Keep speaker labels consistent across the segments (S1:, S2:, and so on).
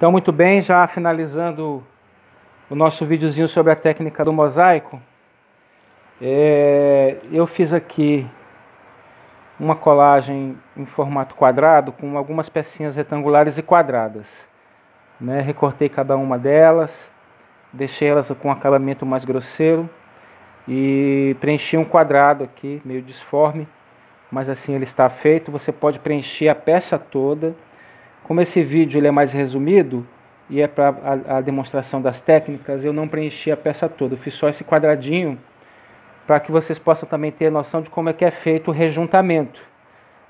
S1: Então, muito bem, já finalizando o nosso videozinho sobre a técnica do mosaico, eu fiz aqui uma colagem em formato quadrado com algumas pecinhas retangulares e quadradas, né? Recortei cada uma delas, deixei elas com um acabamento mais grosseiro e preenchi um quadrado aqui, meio disforme, mas assim ele está feito. Você pode preencher a peça toda. Como esse vídeo ele é mais resumido e é para a demonstração das técnicas, eu não preenchi a peça toda, eu fiz só esse quadradinho para que vocês possam também ter noção de como é que é feito o rejuntamento.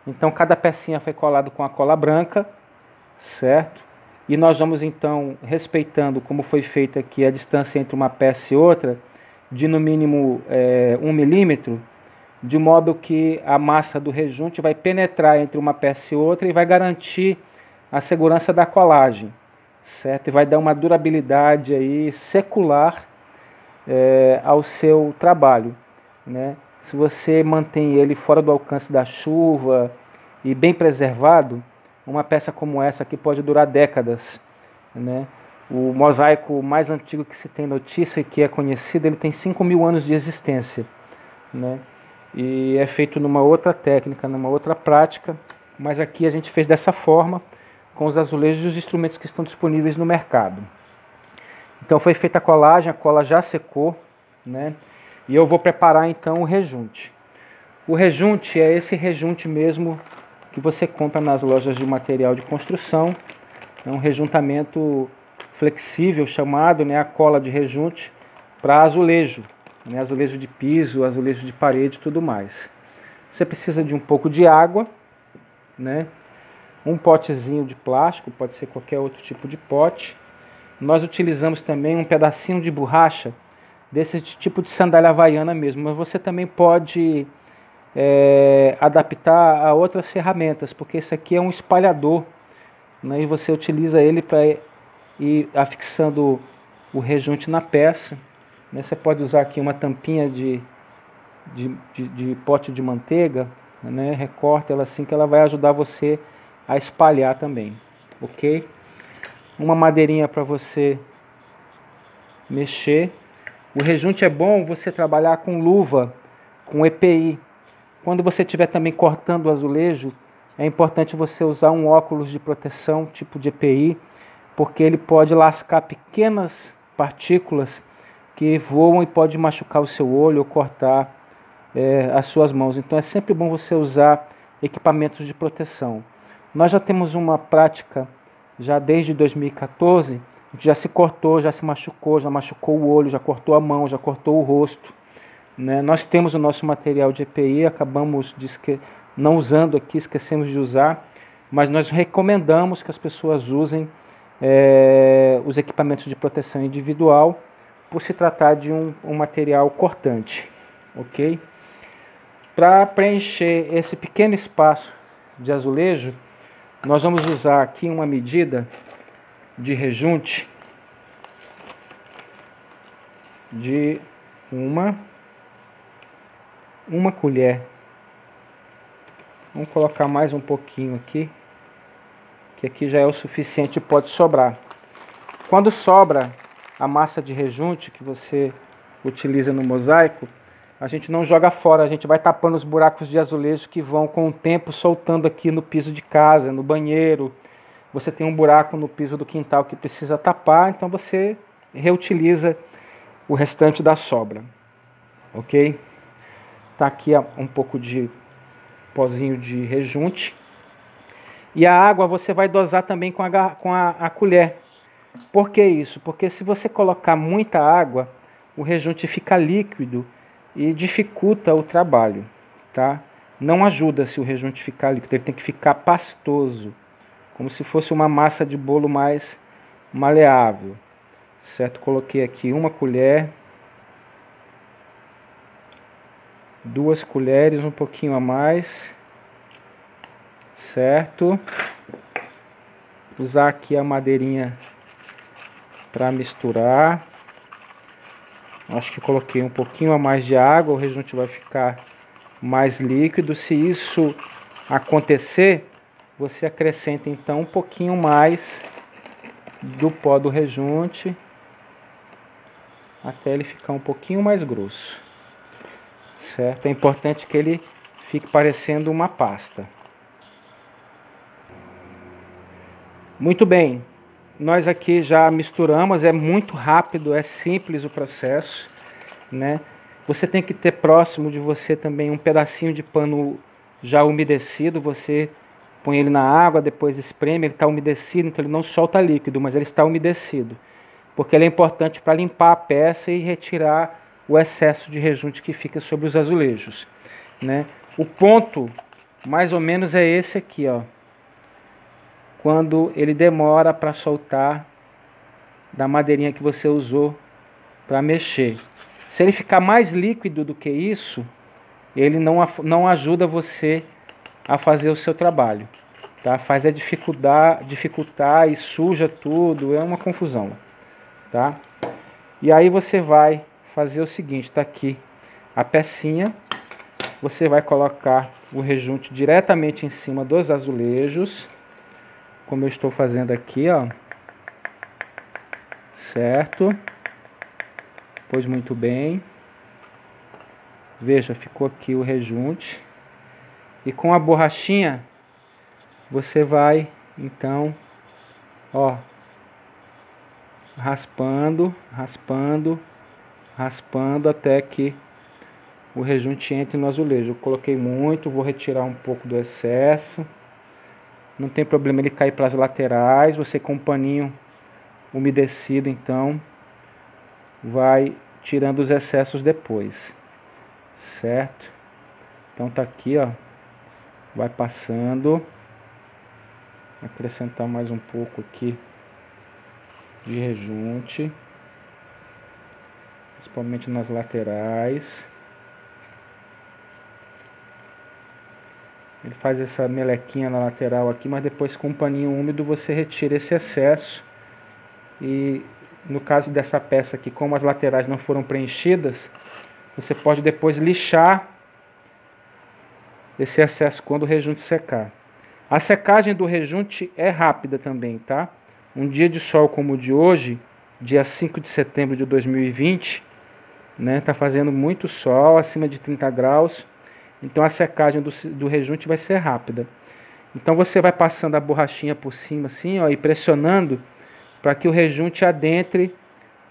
S1: Então cada pecinha foi colado com a cola branca, certo? E nós vamos então, respeitando como foi feita aqui a distância entre uma peça e outra, de no mínimo 1 milímetro, de modo que a massa do rejunte vai penetrar entre uma peça e outra e vai garantir a segurança da colagem, certo? E vai dar uma durabilidade aí secular ao seu trabalho, né? Se você mantém ele fora do alcance da chuva e bem preservado, uma peça como essa aqui pode durar décadas, né? O mosaico mais antigo que se tem notícia e que é conhecido, ele tem 5.000 anos de existência, né? E é feito numa outra técnica, numa outra prática, mas aqui a gente fez dessa forma, com os azulejos e os instrumentos que estão disponíveis no mercado. Então foi feita a colagem, a cola já secou, né? E eu vou preparar então o rejunte. O rejunte é esse rejunte mesmo que você compra nas lojas de material de construção. É um rejuntamento flexível chamado, né, a cola de rejunte para azulejo, né, azulejo de piso, azulejo de parede e tudo mais. Você precisa de um pouco de água, né? Um potezinho de plástico, pode ser qualquer outro tipo de pote. Nós utilizamos também um pedacinho de borracha, desse tipo de sandália havaiana mesmo, mas você também pode adaptar a outras ferramentas, porque esse aqui é um espalhador, né, e você utiliza ele para ir afixando o rejunte na peça, né. Você pode usar aqui uma tampinha de pote de manteiga, né, recorta ela assim que ela vai ajudar você a espalhar também, ok? Uma madeirinha para você mexer. O rejunte é bom você trabalhar com luva, com EPI. Quando você estiver também cortando o azulejo, é importante você usar um óculos de proteção, tipo de EPI, porque ele pode lascar pequenas partículas que voam e pode machucar o seu olho ou cortar as suas mãos. Então é sempre bom você usar equipamentos de proteção. Nós já temos uma prática, já desde 2014, a gente já se cortou, já se machucou, já machucou o olho, já cortou a mão, já cortou o rosto, né? Nós temos o nosso material de EPI, acabamos não usando aqui, esquecemos de usar, mas nós recomendamos que as pessoas usem os equipamentos de proteção individual, por se tratar de um material cortante, ok? Para preencher esse pequeno espaço de azulejo, nós vamos usar aqui uma medida de rejunte de uma colher. Vamos colocar mais um pouquinho aqui, que aqui já é o suficiente, pode sobrar. Quando sobra a massa de rejunte que você utiliza no mosaico, a gente não joga fora, a gente vai tapando os buracos de azulejo que vão com o tempo soltando aqui no piso de casa, no banheiro. Você tem um buraco no piso do quintal que precisa tapar, então você reutiliza o restante da sobra, ok? Tá aqui um pouco de pozinho de rejunte. E a água você vai dosar também com a colher. Por que isso? Porque se você colocar muita água, o rejunte fica líquido e dificulta o trabalho, tá? Não ajuda se o rejunte ficar líquido, ele tem que ficar pastoso, como se fosse uma massa de bolo mais maleável, certo? Coloquei aqui uma colher, 2 colheres, um pouquinho a mais, certo? Usar aqui a madeirinha para misturar. Acho que coloquei um pouquinho a mais de água, o rejunte vai ficar mais líquido. Se isso acontecer, você acrescenta então um pouquinho mais do pó do rejunte até ele ficar um pouquinho mais grosso, certo? É importante que ele fique parecendo uma pasta. Muito bem, nós aqui já misturamos, é muito rápido, é simples o processo, né? Você tem que ter próximo de você também um pedacinho de pano já umedecido, você põe ele na água, depois espreme, ele está umedecido, então ele não solta líquido, mas ele está umedecido, porque ele é importante para limpar a peça e retirar o excesso de rejunte que fica sobre os azulejos, né? O ponto, mais ou menos, é esse aqui, ó, quando ele demora para soltar da madeirinha que você usou para mexer. Se ele ficar mais líquido do que isso, ele não ajuda você a fazer o seu trabalho, tá? Faz dificultar e suja tudo, é uma confusão, tá? E aí você vai fazer o seguinte, tá aqui a pecinha, você vai colocar o rejunte diretamente em cima dos azulejos, como eu estou fazendo aqui, ó, certo? Pois muito bem. Veja, ficou aqui o rejunte. E com a borrachinha, você vai, então, ó, raspando, raspando, raspando até que o rejunte entre no azulejo. Eu coloquei muito, vou retirar um pouco do excesso. Não tem problema ele cair para as laterais. Você com um paninho umedecido, então, vai tirando os excessos depois, certo? Então tá aqui, ó, vai passando, acrescentar mais um pouco aqui de rejunte, principalmente nas laterais. Ele faz essa melequinha na lateral aqui, mas depois com um paninho úmido você retira esse excesso. E no caso dessa peça aqui, como as laterais não foram preenchidas, você pode depois lixar esse excesso quando o rejunte secar. A secagem do rejunte é rápida também, tá? Um dia de sol como o de hoje, dia 5 de setembro de 2020, né? Tá fazendo muito sol, acima de 30 graus. Então a secagem do rejunte vai ser rápida. Então você vai passando a borrachinha por cima assim, ó, e pressionando para que o rejunte adentre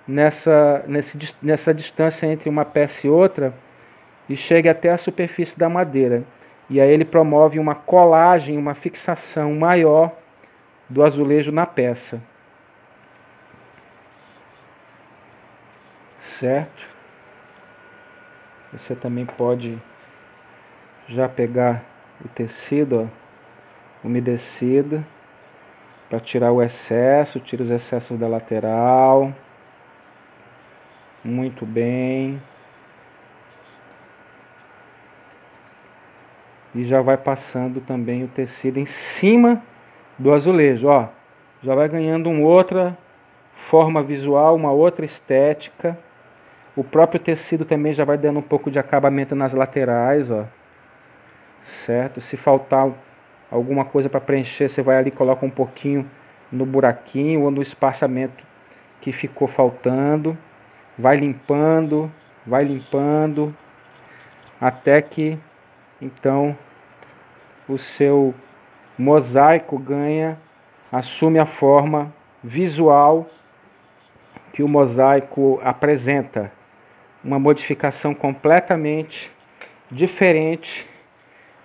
S1: nessa distância entre uma peça e outra e chegue até a superfície da madeira. E aí ele promove uma colagem, uma fixação maior do azulejo na peça. Certo? Você também pode já pegar o tecido, ó, umedecido, para tirar o excesso, tira os excessos da lateral. Muito bem. E já vai passando também o tecido em cima do azulejo, ó. Já vai ganhando uma outra forma visual, uma outra estética. O próprio tecido também já vai dando um pouco de acabamento nas laterais, ó. Certo? Se faltar alguma coisa para preencher, você vai ali e coloca um pouquinho no buraquinho ou no espaçamento que ficou faltando. Vai limpando, até que então o seu mosaico assume a forma visual que o mosaico apresenta. Uma modificação completamente diferente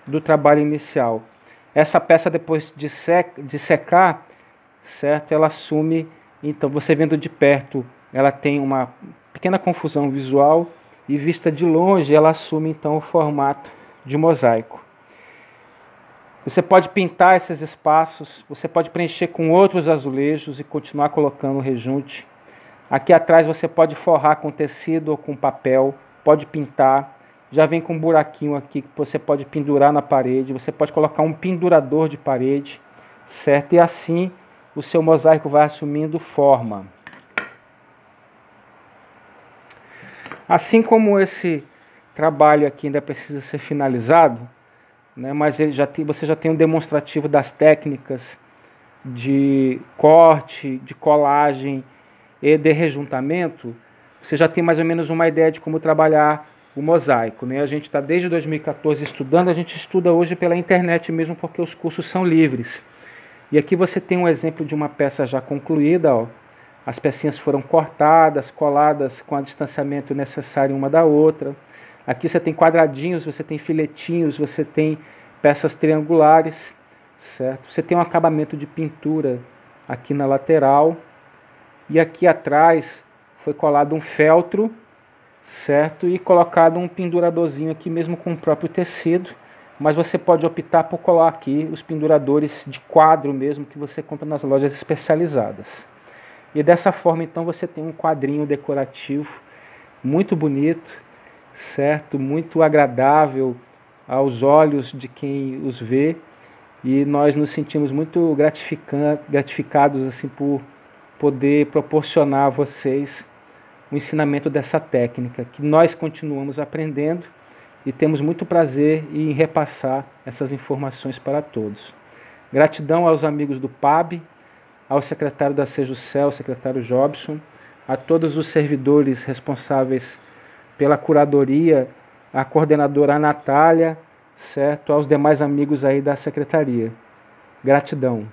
S1: do trabalho inicial. Essa peça, depois de secar, certo? Ela assume, então você vendo de perto, ela tem uma pequena confusão visual e vista de longe ela assume então o formato de mosaico. Você pode pintar esses espaços, você pode preencher com outros azulejos e continuar colocando o rejunte. Aqui atrás você pode forrar com tecido ou com papel, pode pintar. Já vem com um buraquinho aqui que você pode pendurar na parede, você pode colocar um pendurador de parede, certo? E assim o seu mosaico vai assumindo forma. Assim como esse trabalho aqui ainda precisa ser finalizado, né, mas você já tem um demonstrativo das técnicas de corte, de colagem e de rejuntamento, você já tem mais ou menos uma ideia de como trabalhar o mosaico, né? A gente está desde 2014 estudando, a gente estuda hoje pela internet mesmo porque os cursos são livres. E aqui você tem um exemplo de uma peça já concluída, ó. As pecinhas foram cortadas, coladas com o distanciamento necessário uma da outra. Aqui você tem quadradinhos, você tem filetinhos, você tem peças triangulares, certo? Você tem um acabamento de pintura aqui na lateral. E aqui atrás foi colado um feltro, certo? E colocado um penduradorzinho aqui mesmo com o próprio tecido. Mas você pode optar por colar aqui os penduradores de quadro mesmo que você compra nas lojas especializadas. E dessa forma, então, você tem um quadrinho decorativo muito bonito, certo? Muito agradável aos olhos de quem os vê. E nós nos sentimos muito gratificados assim, por poder proporcionar a vocês o ensinamento dessa técnica, que nós continuamos aprendendo e temos muito prazer em repassar essas informações para todos. Gratidão aos amigos do PAB, ao secretário da Sejucel, secretário Jobson, a todos os servidores responsáveis pela curadoria, a coordenadora Natália, certo? Aos demais amigos aí da secretaria. Gratidão.